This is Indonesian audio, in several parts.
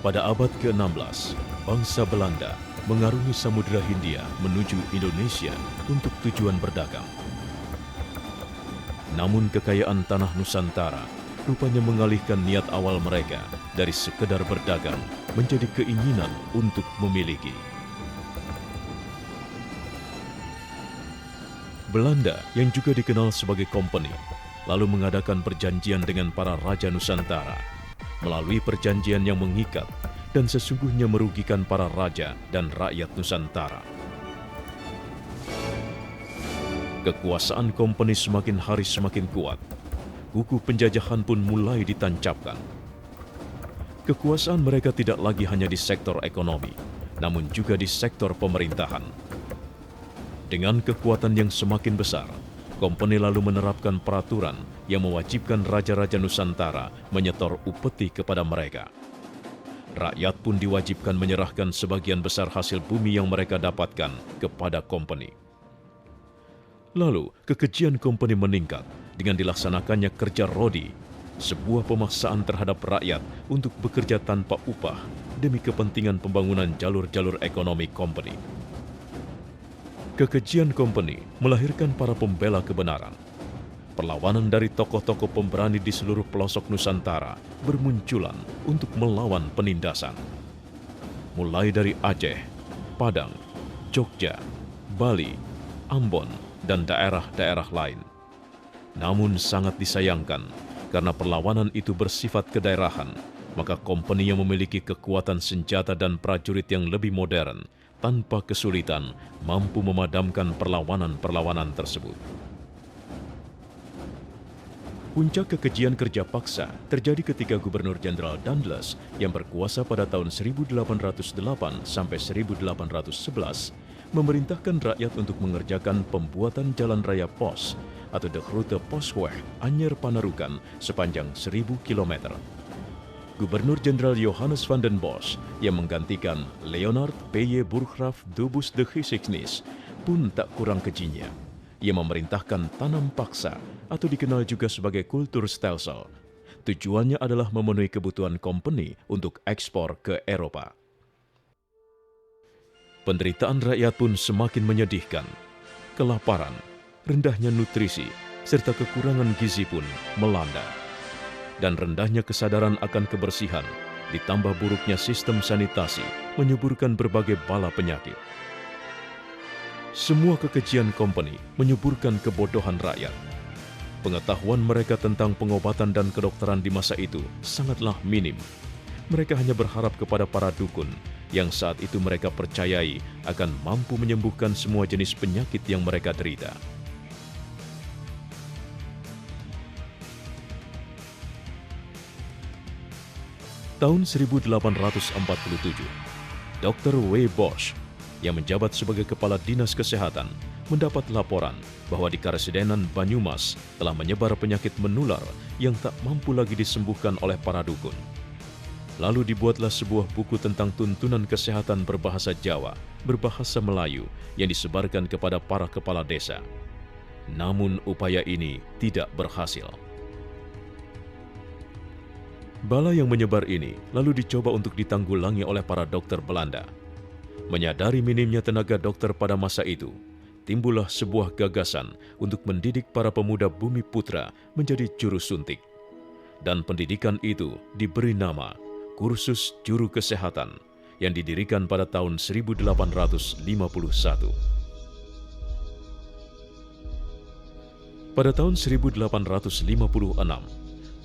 Pada abad ke-16, bangsa Belanda mengarungi Samudra Hindia menuju Indonesia untuk tujuan berdagang. Namun kekayaan tanah Nusantara rupanya mengalihkan niat awal mereka dari sekedar berdagang menjadi keinginan untuk memiliki. Belanda yang juga dikenal sebagai kompeni, lalu mengadakan perjanjian dengan para raja Nusantara. Melalui perjanjian yang mengikat dan sesungguhnya merugikan para raja dan rakyat Nusantara. Kekuasaan kompeni semakin hari semakin kuat. Kuku penjajahan pun mulai ditancapkan. Kekuasaan mereka tidak lagi hanya di sektor ekonomi, namun juga di sektor pemerintahan. Dengan kekuatan yang semakin besar, kompeni lalu menerapkan peraturan yang mewajibkan raja-raja Nusantara menyetor upeti kepada mereka. Rakyat pun diwajibkan menyerahkan sebagian besar hasil bumi yang mereka dapatkan kepada kompeni. Lalu, kekejian kompeni meningkat dengan dilaksanakannya kerja rodi, sebuah pemaksaan terhadap rakyat untuk bekerja tanpa upah demi kepentingan pembangunan jalur-jalur ekonomi kompeni. Kekejian kompeni melahirkan para pembela kebenaran. Perlawanan dari tokoh-tokoh pemberani di seluruh pelosok Nusantara bermunculan untuk melawan penindasan. Mulai dari Aceh, Padang, Jogja, Bali, Ambon, dan daerah-daerah lain. Namun sangat disayangkan, karena perlawanan itu bersifat kedaerahan, maka kompeni yang memiliki kekuatan senjata dan prajurit yang lebih modern, tanpa kesulitan mampu memadamkan perlawanan-perlawanan tersebut. Puncak kekejian kerja paksa terjadi ketika Gubernur Jenderal Dundles yang berkuasa pada tahun 1808 sampai 1811 memerintahkan rakyat untuk mengerjakan pembuatan jalan raya pos atau de Grote Posweg Anyer Panarukan sepanjang 1000 km. Gubernur Jenderal Johannes van den Bosch yang menggantikan Leonard P.J. Burggraaf Dubus de Gisignis pun tak kurang kejinya. Ia memerintahkan tanam paksa atau dikenal juga sebagai kulturstelsel. Tujuannya adalah memenuhi kebutuhan kompeni untuk ekspor ke Eropa. Penderitaan rakyat pun semakin menyedihkan. Kelaparan, rendahnya nutrisi, serta kekurangan gizi pun melanda. Dan rendahnya kesadaran akan kebersihan, ditambah buruknya sistem sanitasi, menyuburkan berbagai bala penyakit. Semua kekejian kompeni menyuburkan kebodohan rakyat. Pengetahuan mereka tentang pengobatan dan kedokteran di masa itu sangatlah minim. Mereka hanya berharap kepada para dukun, yang saat itu mereka percayai akan mampu menyembuhkan semua jenis penyakit yang mereka derita. Tahun 1847, Dr. W. Bosch yang menjabat sebagai Kepala Dinas Kesehatan mendapat laporan bahwa di Karesidenan Banyumas telah menyebar penyakit menular yang tak mampu lagi disembuhkan oleh para dukun. Lalu dibuatlah sebuah buku tentang tuntunan kesehatan berbahasa Jawa, berbahasa Melayu yang disebarkan kepada para kepala desa. Namun upaya ini tidak berhasil. Bala yang menyebar ini lalu dicoba untuk ditanggulangi oleh para dokter Belanda. Menyadari minimnya tenaga dokter pada masa itu, timbullah sebuah gagasan untuk mendidik para pemuda Bumi Putra menjadi juru suntik. Dan pendidikan itu diberi nama Kursus Juru Kesehatan yang didirikan pada tahun 1851. Pada tahun 1856,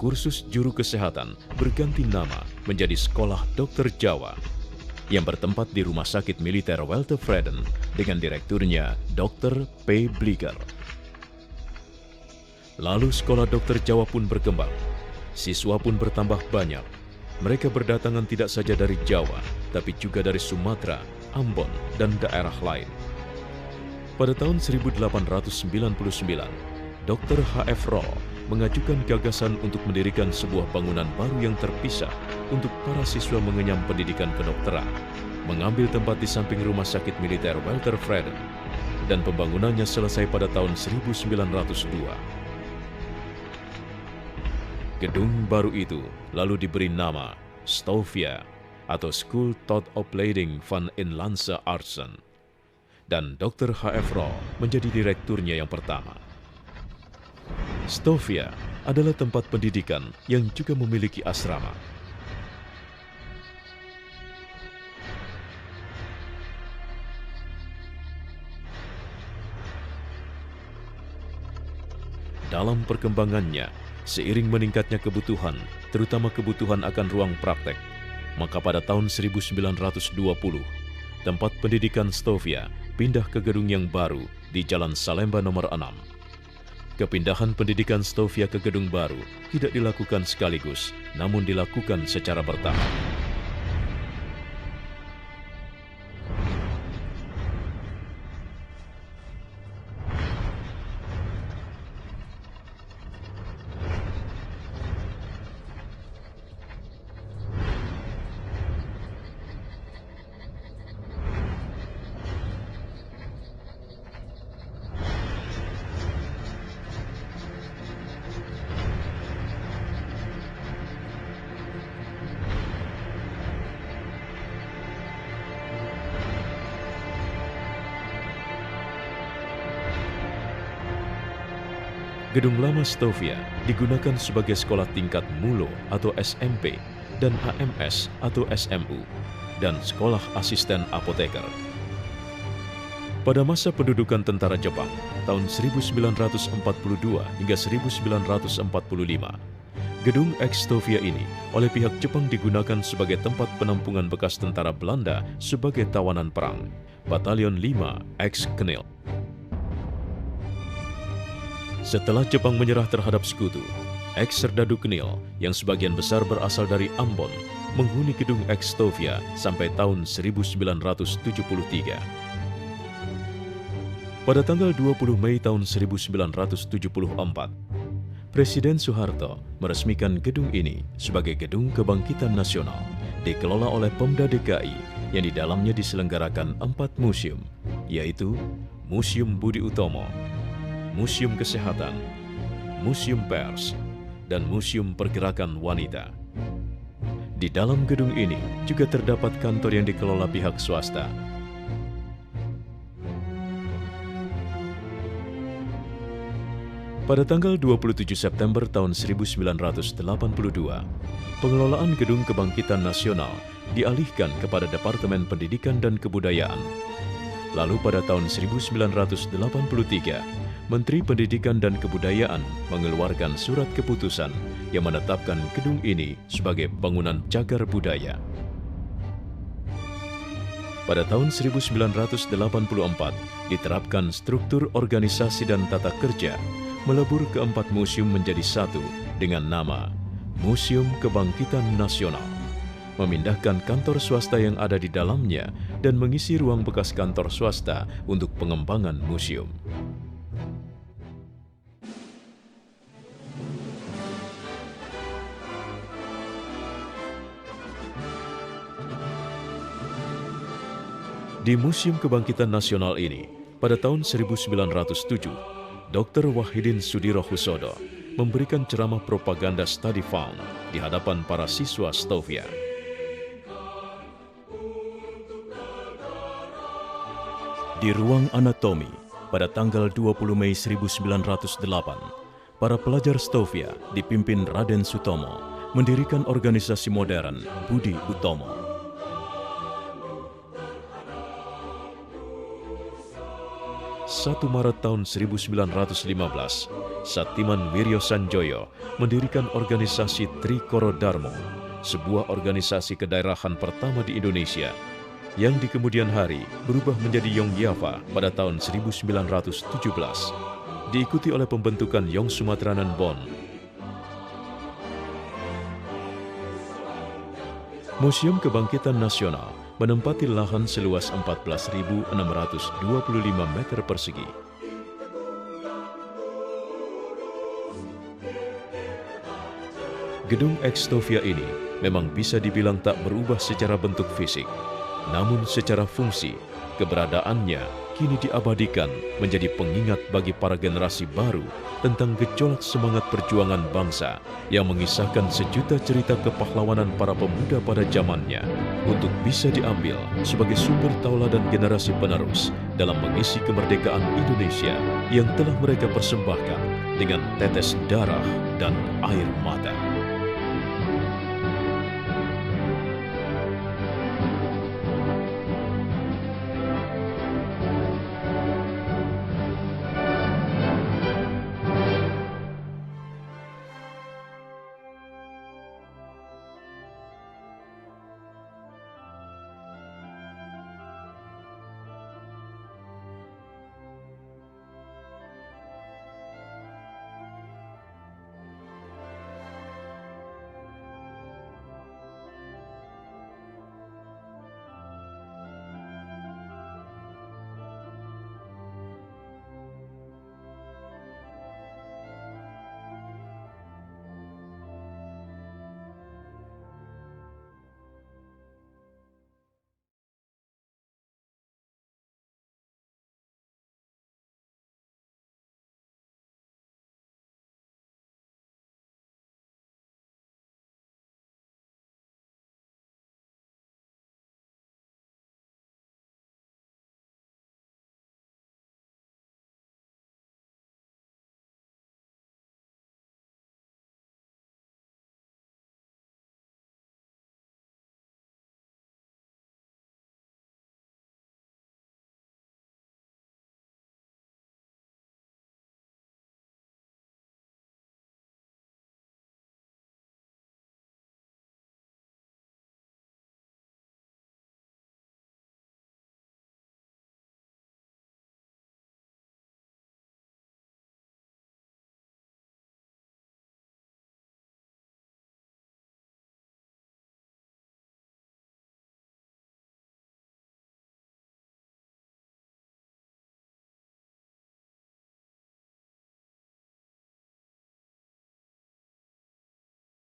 Kursus Juru Kesehatan berganti nama menjadi Sekolah Dokter Jawa yang bertempat di Rumah Sakit Militer Walter Freden dengan direkturnya Dr. P. Bliger. Lalu Sekolah Dokter Jawa pun berkembang. Siswa pun bertambah banyak. Mereka berdatangan tidak saja dari Jawa, tapi juga dari Sumatera, Ambon, dan daerah lain. Pada tahun 1899, Dr. H.F. Roll mengajukan gagasan untuk mendirikan sebuah bangunan baru yang terpisah untuk para siswa mengenyam pendidikan kedokteran, mengambil tempat di samping Rumah Sakit Militer Walter Freden, dan pembangunannya selesai pada tahun 1902. Gedung baru itu lalu diberi nama Stovia atau School tot Opleiding van Inlandse Artsen, dan Dr. H.F. Roh menjadi direkturnya yang pertama. Stovia adalah tempat pendidikan yang juga memiliki asrama. Dalam perkembangannya, seiring meningkatnya kebutuhan, terutama kebutuhan akan ruang praktek, maka pada tahun 1920, tempat pendidikan Stovia pindah ke gedung yang baru di Jalan Salemba nomor 6. Kepindahan pendidikan Stovia ke gedung baru tidak dilakukan sekaligus, namun dilakukan secara bertahap. Gedung lama Stovia digunakan sebagai sekolah tingkat MULO atau SMP dan AMS atau SMU, dan sekolah asisten apoteker. Pada masa pendudukan tentara Jepang, tahun 1942 hingga 1945, gedung Ex Stovia ini oleh pihak Jepang digunakan sebagai tempat penampungan bekas tentara Belanda sebagai tawanan perang, Batalion 5 Ex Knil. Setelah Jepang menyerah terhadap sekutu, ex-serdadu Knil yang sebagian besar berasal dari Ambon menghuni gedung Ex Stovia sampai tahun 1973. Pada tanggal 20 Mei tahun 1974, Presiden Soeharto meresmikan gedung ini sebagai Gedung Kebangkitan Nasional, dikelola oleh Pemda DKI yang di dalamnya diselenggarakan 4 museum, yaitu Museum Budi Utomo, Museum Kesehatan, Museum Pers, dan Museum Pergerakan Wanita. Di dalam gedung ini juga terdapat kantor yang dikelola pihak swasta. Pada tanggal 27 September tahun 1982, pengelolaan Gedung Kebangkitan Nasional dialihkan kepada Departemen Pendidikan dan Kebudayaan. Lalu pada tahun 1983, Menteri Pendidikan dan Kebudayaan mengeluarkan surat keputusan yang menetapkan gedung ini sebagai bangunan cagar budaya. Pada tahun 1984, diterapkan struktur organisasi dan tata kerja, melebur keempat museum menjadi satu dengan nama Museum Kebangkitan Nasional, memindahkan kantor swasta yang ada di dalamnya dan mengisi ruang bekas kantor swasta untuk pengembangan museum. Di Museum Kebangkitan Nasional ini, pada tahun 1907, Dr. Wahidin Sudirohusodo memberikan ceramah propaganda study found di hadapan para siswa Stovia. Di ruang anatomi, pada tanggal 20 Mei 1908, para pelajar Stovia dipimpin Raden Sutomo mendirikan organisasi modern Budi Utomo. 1 Maret tahun 1915, Sattiman Wiryo Sanjoyo mendirikan organisasi Trikoro Darmo, sebuah organisasi kedaerahan pertama di Indonesia, yang di kemudian hari berubah menjadi Yongyava pada tahun 1917, diikuti oleh pembentukan Yong Sumatranan Bon. Museum Kebangkitan Nasional menempati lahan seluas 14.625 meter persegi. Gedung Ex Stovia ini memang bisa dibilang tak berubah secara bentuk fisik, namun secara fungsi, keberadaannya kini diabadikan menjadi pengingat bagi para generasi baru tentang gejolak semangat perjuangan bangsa yang mengisahkan sejuta cerita kepahlawanan para pemuda pada zamannya, untuk bisa diambil sebagai sumber tauladan generasi penerus dalam mengisi kemerdekaan Indonesia yang telah mereka persembahkan dengan tetes darah dan air mata.